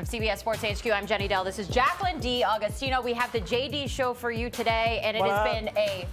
of CBS Sports HQ. I'm Jenny Dell. This is Jacqueline D. Augustino. We have the JD show for you today, and it has been a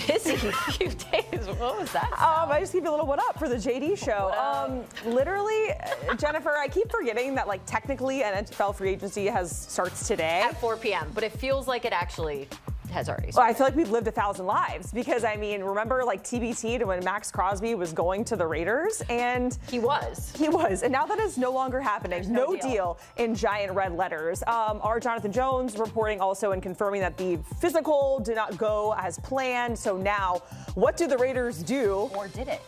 busy few days. What was that? I just give you a little what up for the JD show. Literally, Jennifer, I keep forgetting that like technically NFL free agency starts today at 4 p.m., but it feels like it actually has already started. Well, I feel like we've lived 1,000 lives because, I mean, remember like TBT to when Maxx Crosby was going to the Raiders, and he was. And now that is no longer happening. There's no deal in giant red letters. Our Jonathan Jones reporting also and confirming that the physical did not go as planned. So now, what do the Raiders do? Or did it?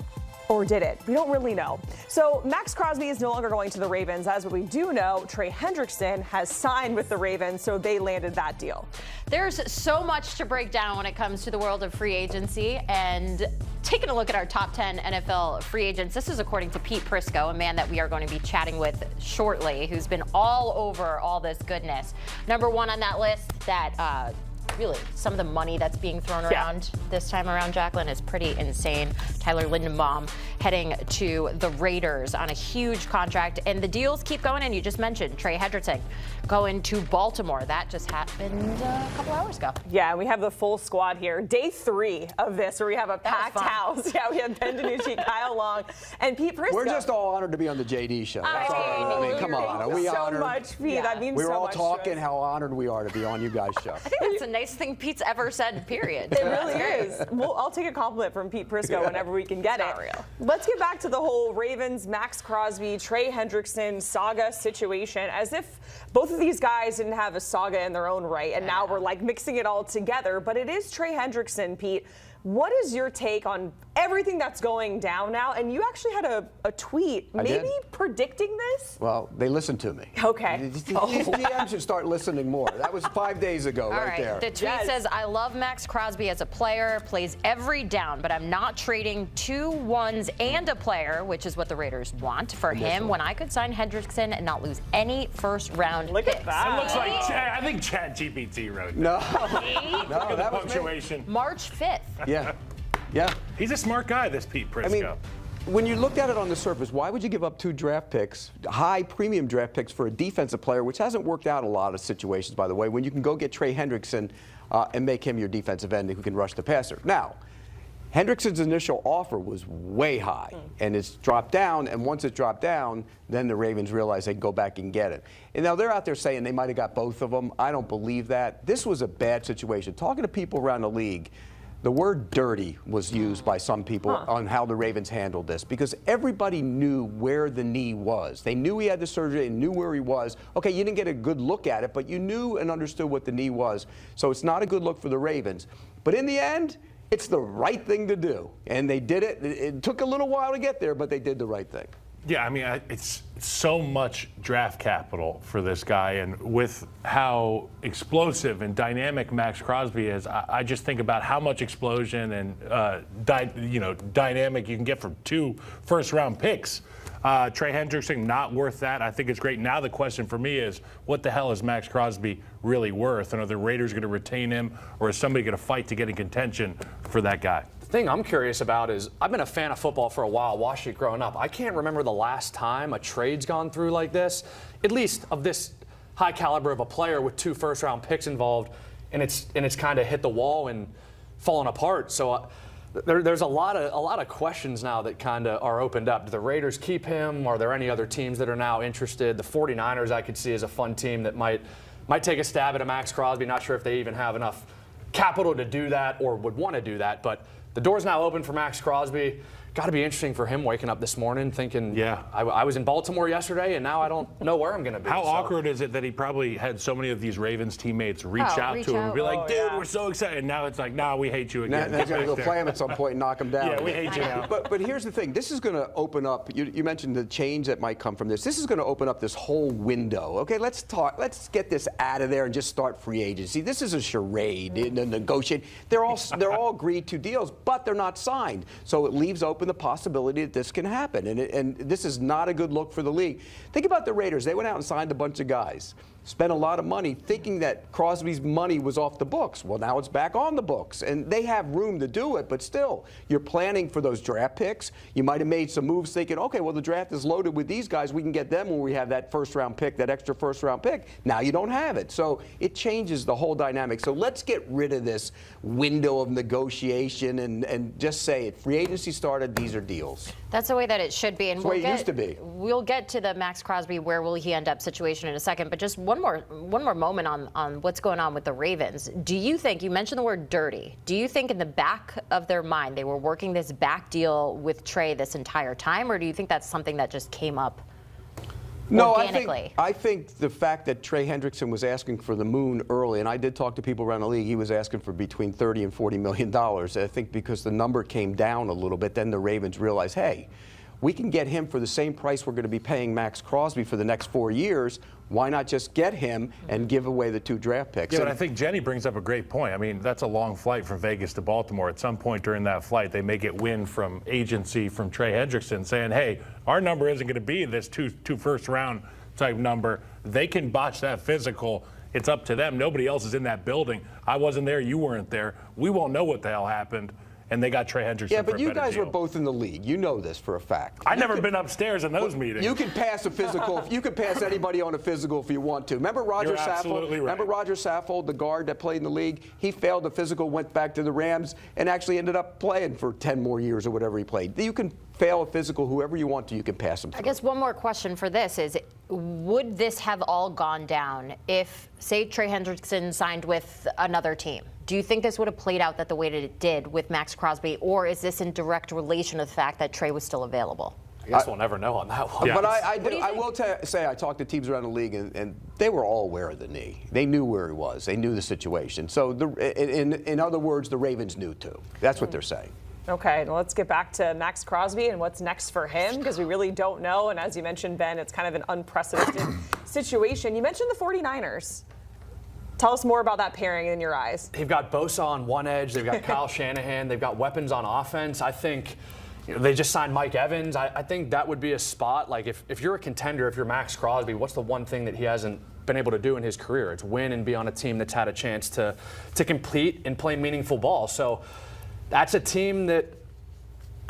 Or did it? We don't really know. So Maxx Crosby is no longer going to the Ravens. As what we do know, Trey Hendrickson has signed with the Ravens, so they landed that deal. There's so much to break down when it comes to the world of free agency, and taking a look at our top 10 NFL free agents. This is according to Pete Prisco, a man that we are going to be chatting with shortly, who's been all over all this goodness. Number one on that list, that really, some of the money that's being thrown around this time around, Jacqueline, is pretty insane. Tyler Lindenbaum heading to the Raiders on a huge contract, and the deals keep going. And you just mentioned Trey Hendrickson going to Baltimore. That just happened a couple hours ago. Yeah, we have the full squad here. Day 3 of this, where we have a packed house. Yeah, we have Ben DiNucci, Kyle Long, and Pete Prisco. We're just all honored to be on the JD show. That's all. I mean, come on. Are we so honored? Much, Pete. That means we were so all much talking how honored we are to be on you guys' show. I think that's the nicest thing Pete's ever said, period. It really is. Well, I'll take a compliment from Pete Prisco whenever we can get it. Real. Let's get back to the whole Ravens, Maxx Crosby, Trey Hendrickson saga situation, as if both of these guys didn't have a saga in their own right, and now we're like mixing it all together. But it is Trey Hendrickson, Pete. What is your take on everything that's going down now? And you actually had a tweet maybe predicting this? Well, they listened to me. Okay. These GMs should start listening more. That was 5 days ago right there. The tweet says, I love Maxx Crosby as a player, plays every down, but I'm not trading 2 ones and a player, which is what the Raiders want for him, when I could sign Hendrickson and not lose any first-round Look picks. at that. It looks like I think ChatGPT wrote that. No. Look at the punctuation. March 5th. Yeah. He's a smart guy, this Pete Prisco. I mean, when you looked at it on the surface, why would you give up 2 draft picks, high premium draft picks, for a defensive player, which hasn't worked out in a lot of situations, by the way, when you can go get Trey Hendrickson and make him your defensive end who can rush the passer? Now, Hendrickson's initial offer was way high, and it's dropped down, and once it dropped down, then the Ravens realized they could go back and get it. And now they're out there saying they might have got both of them. I don't believe that. This was a bad situation. Talking to people around the league, the word dirty was used by some people on how the Ravens handled this, because everybody knew where the knee was. They knew he had the surgery and knew where he was. Okay, you didn't get a good look at it, but you knew and understood what the knee was. So it's not a good look for the Ravens. But in the end, it's the right thing to do. And they did it. It took a little while to get there, but they did the right thing. Yeah, I mean, it's so much draft capital for this guy, and with how explosive and dynamic Maxx Crosby is, I just think about how much explosion and dynamic you can get from 2 first-round picks. Trey Hendrickson, not worth that. I think it's great. Now the question for me is, what the hell is Maxx Crosby really worth? And are the Raiders going to retain him, or is somebody going to fight to get in contention for that guy? The thing I'm curious about is, I've been a fan of football for a while, watching it growing up. I can't remember the last time a trade's gone through like this, at least of this high caliber of a player with 2 first-round picks involved, and it's kind of hit the wall and fallen apart. So there's a lot of questions now that kind of are opened up. Do the Raiders keep him? Are there any other teams that are now interested? The 49ers I could see as a fun team that might take a stab at a Maxx Crosby. Not sure if they even have enough capital to do that or would want to do that, but the door's now open for Maxx Crosby. Got to be interesting for him waking up this morning thinking, I was in Baltimore yesterday and now I don't know where I'm going to be. How awkward is it that he probably had so many of these Ravens teammates reach out to him and be like, dude, we're so excited. And now it's like, nah, we hate you again. Now he's going to go play him at some point and knock him down. Yeah, we hate you now. But here's the thing. This is going to open up, you mentioned the change that might come from this. This is going to open up this whole window. Okay, let's get this out of there and just start free agency. This is a charade, negotiate. They're all agreed to deals, but they're not signed. So it leaves open the possibility that this can happen. And this is not a good look for the league. Think about the Raiders. They went out and signed a bunch of guys. spent a lot of money thinking that Crosby's money was off the books. Well, now it's back on the books, and they have room to do it, but still, you're planning for those draft picks. You might have made some moves thinking, okay, well, the draft is loaded with these guys. We can get them when we have that first-round pick, that extra first-round pick. Now you don't have it. So it changes the whole dynamic. So let's get rid of this window of negotiation and just say it. Free agency started, these are deals. That's the way that it should be. And That's the way it used to be. We'll get to the Maxx Crosby, where will he end up situation in a second. But just one more moment on what's going on with the Ravens. Do you think, you mentioned the word dirty, do you think in the back of their mind they were working this back deal with Trey this entire time, or do you think that's something that just came up organically? I think the fact that Trey Hendrickson was asking for the moon early, and I did talk to people around the league, he was asking for between $30 and $40 million. I think because the number came down a little bit, then the Ravens realized, hey, we can get him for the same price we're going to be paying Maxx Crosby for the next 4 years. Why not just get him and give away the 2 draft picks? Yeah, but I think Jenny brings up a great point. I mean, that's a long flight from Vegas to Baltimore. At some point during that flight, they may get wind from agency from Trey Hendrickson saying, hey, our number isn't going to be this two first round type number. They can botch that physical. It's up to them. Nobody else is in that building. I wasn't there. You weren't there. We won't know what the hell happened. And they got Trey Hendrickson. Yeah, but for a you better guys deal. were both in the league. You know this for a fact. I've never been upstairs in those meetings. You can pass a physical. You can pass anybody on a physical if you want to. Remember Roger You're Saffold? absolutely right. Remember Roger Saffold, the guard that played in the league? He failed the physical, went back to the Rams, and actually ended up playing for 10 more years or whatever he played. You can fail a physical, whoever you want to, you can pass them through. I guess one more question for this is, would this have all gone down if, say, Trey Hendrickson signed with another team? Do you think this would have played out that the way that it did with Maxx Crosby, or is this in direct relation to the fact that Trey was still available? I guess we'll never know on that one. Yeah. But I will say I talked to teams around the league, and they were all aware of the knee. They knew where he was. They knew the situation. So in other words, the Ravens knew too. That's what they're saying. Okay, well, let's get back to Maxx Crosby and what's next for him, because we really don't know. And as you mentioned, Ben, it's kind of an unprecedented situation. You mentioned the 49ers. Tell us more about that pairing in your eyes. They've got Bosa on one edge. They've got Kyle Shanahan. They've got weapons on offense. I think they just signed Mike Evans. I think that would be a spot. Like if you're a contender, if you're Maxx Crosby, what's the one thing that he hasn't been able to do in his career? It's win and be on a team that's had a chance to compete and play meaningful ball. So that's a team that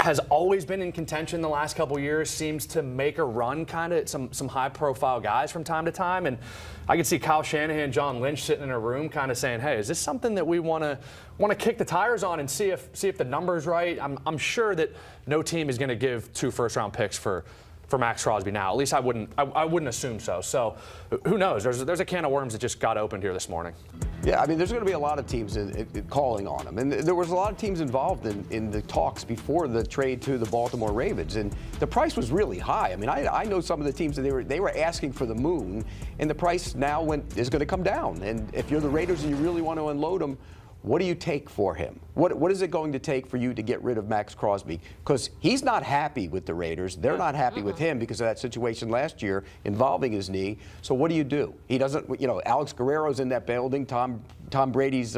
has always been in contention the last couple years, seems to make a run kind of some high-profile guys from time to time. And I can see Kyle Shanahan, John Lynch sitting in a room kind of saying, hey, is this something that we want to kick the tires on and see if the number's right? I'm sure that no team is going to give 2 first-round picks for Maxx Crosby now. At least I wouldn't assume so. So who knows? There's a can of worms that just got opened here this morning. Yeah, I mean, there's going to be a lot of teams calling on him. And there was a lot of teams involved in the talks before the trade to the Baltimore Ravens. And the price was really high. I mean, I know some of the teams that they were asking for the moon, and the price now is going to come down. And if you're the Raiders and you really want to unload him, what do you take for him? What is it going to take for you to get rid of Maxx Crosby? Because he's not happy with the Raiders. They're not happy with him because of that situation last year involving his knee. So what do? He doesn't, Alex Guerrero's in that building. Tom Brady's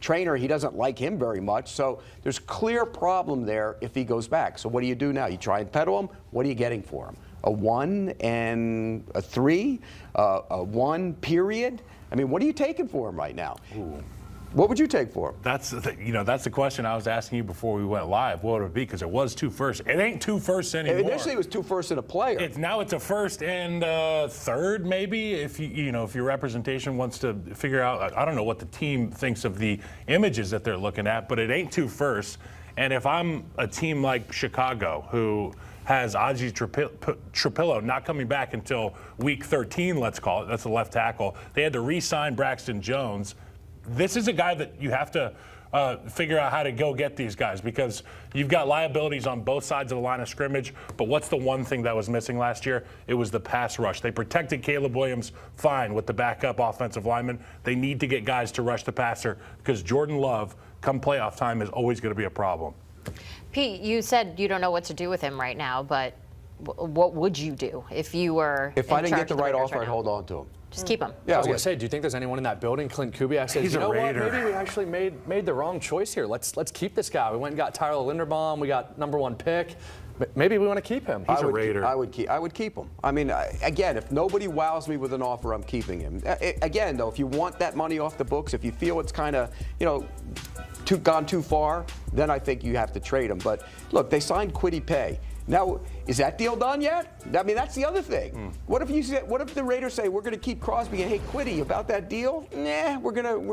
trainer, he doesn't like him very much. So there's clear problem there if he goes back. So what do you do now? You try and peddle him? What are you getting for him? A 1 and a 3? A 1 period? I mean, what are you taking for him right now? Ooh. What would you take for him? That's the question I was asking you before we went live. What would it be? Because it was 2 firsts. It ain't 2 firsts anymore. Initially, it was 2 firsts and a player. Now it's a first and third, maybe. If if your representation wants to figure out, I don't know what the team thinks of the images that they're looking at, but it ain't 2 firsts. And if I'm a team like Chicago, who has Aji Trapillo not coming back until week 13, let's call it. That's the left tackle. They had to re-sign Braxton Jones. This is a guy that you have to figure out how to go get these guys, because you've got liabilities on both sides of the line of scrimmage. But what's the one thing that was missing last year? It was the pass rush. They protected Caleb Williams fine with the backup offensive lineman. They need to get guys to rush the passer, because Jordan Love, come playoff time, is always going to be a problem. Pete, you said you don't know what to do with him right now, but what would you do if you were If I didn't get the right offer, I'd hold on to him. Just keep him. Yeah, I was going to say, do you think there's anyone in that building? Clint Kubiak says, He's you know a what, Raider. maybe we actually made the wrong choice here. Let's keep this guy. We went and got Tyler Linderbaum. We got #1 pick. maybe we want to keep him. He's a Raider. I would keep him. I mean, again, if nobody wows me with an offer, I'm keeping him. Again, though, if you want that money off the books, if you feel it's kind of, gone too far, then I think you have to trade him. But look, they signed Kwity Paye. Now, is that deal done yet? I mean, that's the other thing. What if the Raiders say we're going to keep Crosby and hey, Kwity about that deal? Nah,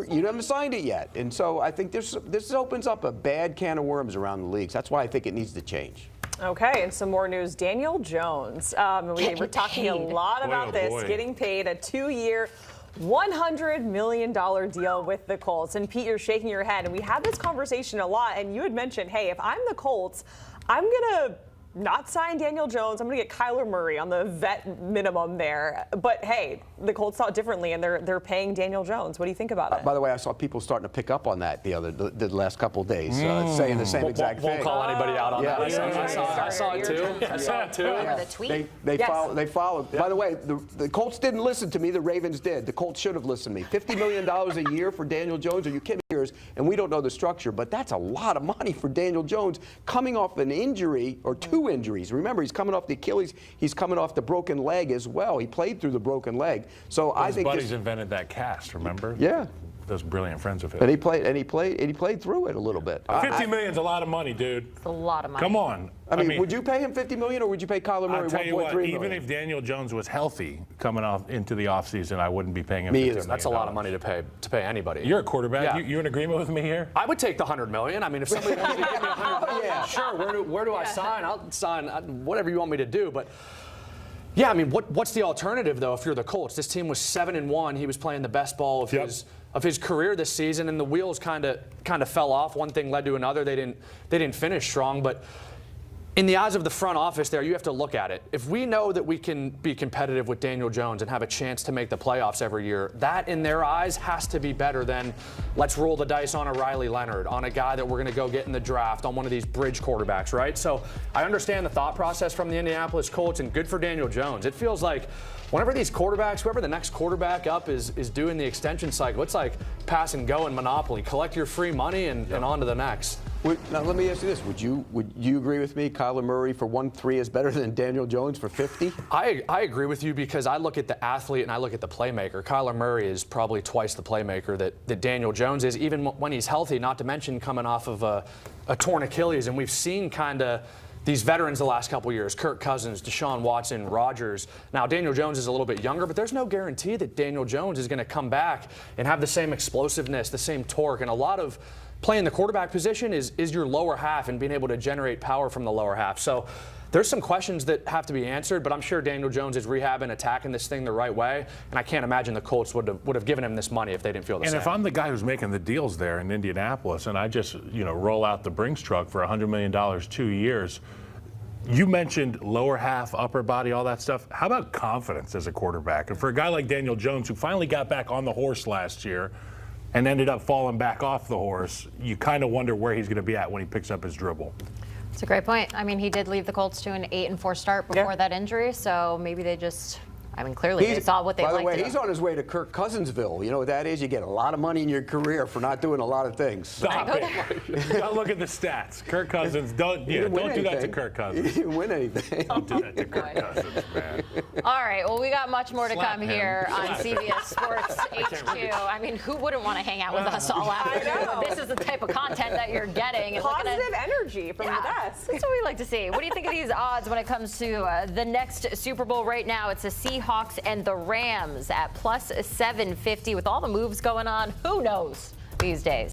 you haven't signed it yet. And so I think this opens up a bad can of worms around the leagues. That's why I think it needs to change. Okay, and some more news. Daniel Jones. We were talking a lot about this, getting paid a 2-year, $100 million deal with the Colts. And Pete, you're shaking your head. And we had this conversation a lot. And you had mentioned, hey, if I'm the Colts, I'm going to not sign Daniel Jones. I'm going to get Kyler Murray on the vet minimum there. But hey, the Colts thought differently, and they're paying Daniel Jones. What do you think about it? By the way, I saw people starting to pick up on that the last couple of days, saying the same exact thing. Won't call anybody out on that. I saw it too. I saw it too. The tweet? They followed. By the way, the Colts didn't listen to me. The Ravens did. The Colts should have listened to me. $50 million a year for Daniel Jones. Are you kidding me? And we don't know the structure, but that's a lot of money for Daniel Jones coming off an injury or 2 injuries. Remember, he's coming off the Achilles. He's coming off the broken leg as well. He played through the broken leg. So I think his buddies invented that cast. Remember? Yeah. Those brilliant friends of his. And he played through it a little bit. $50 million's a lot of money, dude. It's a lot of money. Come on. I mean, would you pay him $50 million or would you pay Kyler Murray $1.3 million? I'll tell you what, even if Daniel Jones was healthy coming off into the offseason, I wouldn't be paying him $50 million. That's a lot of money to pay anybody. You're a quarterback. Yeah. You in agreement with me here? I would take the $100 million. I mean, if somebody wanted to give me $100 million, sure. Where do I sign? I'll sign whatever you want me to do. But yeah, I mean, what's the alternative though? If you're the Colts, this team was 7-1. He was playing the best ball of his career this season, and the wheels kind of fell off. One thing led to another. They didn't finish strong, but in the eyes of the front office there, you have to look at it. If we know that we can be competitive with Daniel Jones and have a chance to make the playoffs every year, that in their eyes has to be better than let's roll the dice on a Riley Leonard, on a guy that we're going to go get in the draft, on one of these bridge quarterbacks, right? So I understand the thought process from the Indianapolis Colts, and good for Daniel Jones. It feels like whenever these quarterbacks, whoever the next quarterback up is doing the extension cycle, it's like pass and go in Monopoly. Collect your free money and on to the next. Now let me ask you this: Would you agree with me? Kyler Murray for 1.3 is better than Daniel Jones for 50. I agree with you because I look at the athlete and I look at the playmaker. Kyler Murray is probably twice the playmaker that Daniel Jones is, even when he's healthy. Not to mention coming off of a torn Achilles, and we've seen kind of these veterans the last couple years: Kirk Cousins, Deshaun Watson, Rodgers. Now Daniel Jones is a little bit younger, but there's no guarantee that Daniel Jones is going to come back and have the same explosiveness, the same torque, and a lot of playing the quarterback position is your lower half and being able to generate power from the lower half. So there's some questions that have to be answered, but I'm sure Daniel Jones is rehabbing, attacking this thing the right way, and I can't imagine the Colts would have given him this money if they didn't feel the same. And if I'm the guy who's making the deals there in Indianapolis, and I just roll out the Brinks truck for $100 million 2 years, you mentioned lower half, upper body, all that stuff. How about confidence as a quarterback? And for a guy like Daniel Jones, who finally got back on the horse last year and ended up falling back off the horse, you kind of wonder where he's going to be at when he picks up his dribble. It's a great point. I mean, he did leave the Colts to an 8-4 start before that injury, so maybe they just, clearly they saw what they liked. By the way, he's on his way to Kirk Cousinsville. You know what that is? You get a lot of money in your career for not doing a lot of things. Stop it. You gotta look at the stats. Kirk Cousins, don't do that to Kirk Cousins. He didn't win anything. Don't do that to Kirk Cousins, man. All right, well, we got much more to come here on Slap CBS Sports HQ. I mean, who wouldn't want to hang out with us all afternoon? This is the type of content that you're getting. Positive energy from the desk. That's what we like to see. What do you think of these odds when it comes to the next Super Bowl right now? It's the Seahawks and the Rams at plus 750. With all the moves going on, who knows these days?